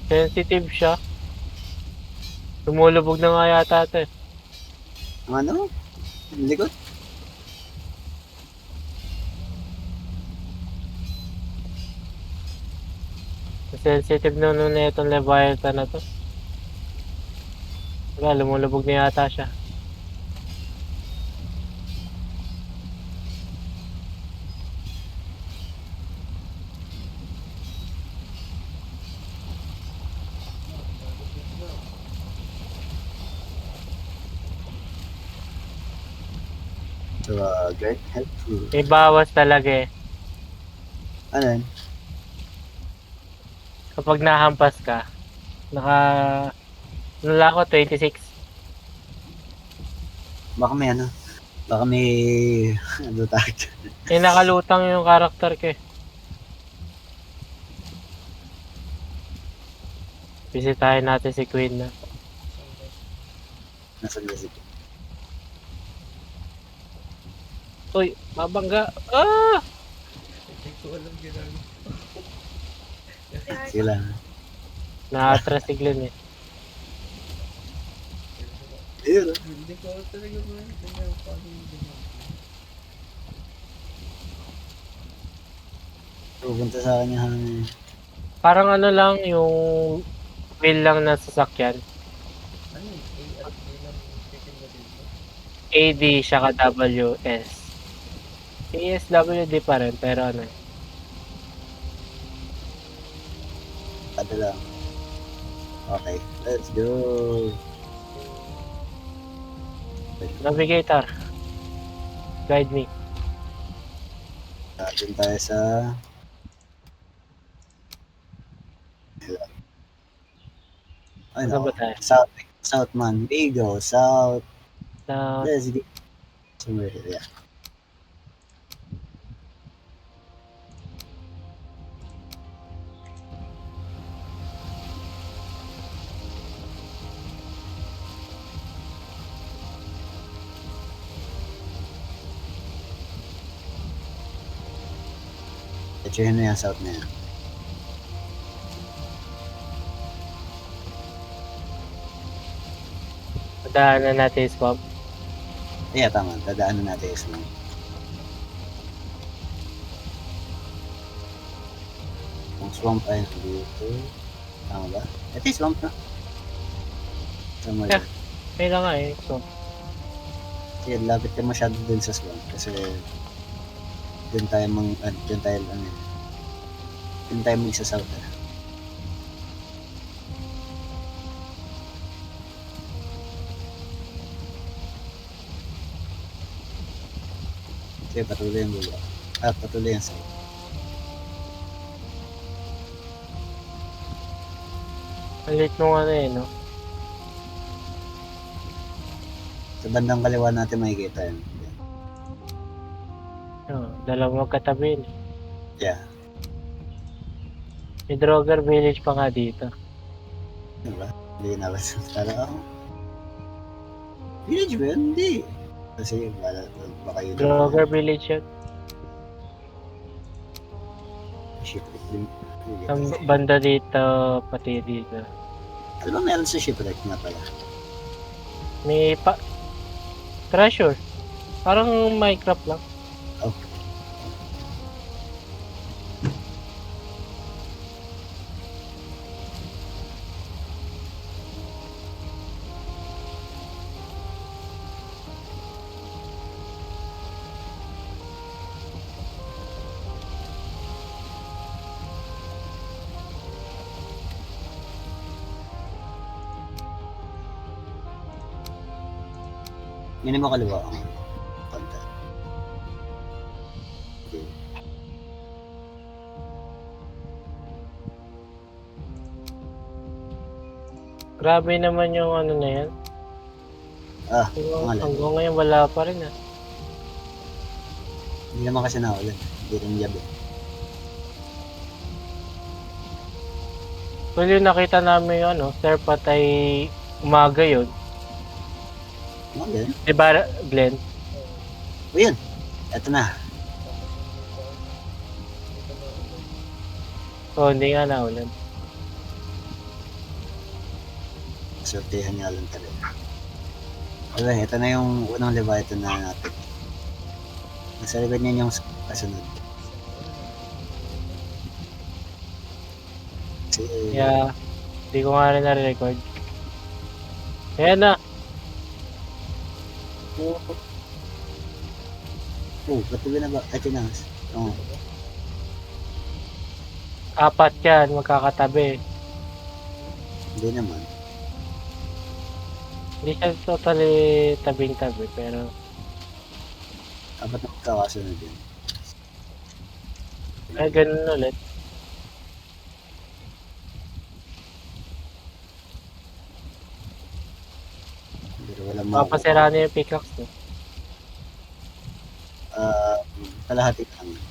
Sensitive siya. Lumulubog na nga yata ito eh. Ano? Ang likod? Sensitive na itong Leviathan na to. Wala, lumulubog na yata siya. So, great helpful. May bawas talaga eh. Ano yun? Kapag nahampas ka, nala ko 26. Baka may ano? Baka may... ano tawag? Eh, nakalutang yung karakter ko eh. Bisitahin natin si Queen na. Nasa lasik. Uy, mabangga. Ah! Hindi ko alam ginagawa. Sila. Na-atras si Glenn eh. Ayun. Hindi ko alam talaga ba yun. Kaya paano yung ginagawa. Pupunta sa akin yung hangin. Parang ano lang yung wheel lang na sasakyan. Ano yun? A at B lang titin mo dito. AD siya ka WS. ASWD pa rin pero ano. Kada lang. Okay, let's go. Navigator. Guide me. Dun tayo sa... Saan Ano? ba tayo? South. South man. Bigo. South. Sa Let's go. Somewhere here, yeah. Picturehin mo yung south na yan. daanan natin yung swamp. Yeah, tama. Dadaanan natin yung swamp. Ang swamp ay dito. Tama ba? Ito yung swamp na. Tama Yeah. yun. Kaya nga eh. So, Sige, lapit ka masyado dun sa swamp. Kasi dun tayo dun tayo mag sa south. Sige, patuloy yung baba. Patuloy yung south. ang lit nung ano eh, no? Sa bandang kaliwa natin makikita yun. Dalawang magkatabi. Yeah. May Droger Village pa nga dito. Diba? Hindi na ba? Tala ako. Village ba yun? Hindi. Kasi baka yun. Droger Village yun. Shipwreck. Ang banda dito, pati dito. Ano ba meron sa shipwreck na pala? May treasure. Parang Minecraft lang. Oh. Yun mo kaliwa ako. Konta. Okay. Grabe naman yung ano na yan. Pangalan. Hanggang ngayon wala pa rin ah. Hindi naman kasi naulan. Hindi rin yabi. Well, yung nakita namin yung ano, Serpat ay umaga yun. Ano ba yun? Diba, Glenn? O yun. Eto na. Oo, hindi nga naulan. Sortihan nga lang talaga. Okay, ito na yung unang Leviathan na natin. Nasa likod niya yung kasunod. Kasi, Kaya, hindi ko nga rin na-record. Ayan na. patuloy na ba? Ay, tinas. Oo. Apat yan, magkakatabi. Hindi naman. Hindi siya totally tabing-tabi, pero Apat na magkakasunod yun. ay ganun ulit. Pero walang Papasira na yung pickaxe, no? kalahati lang.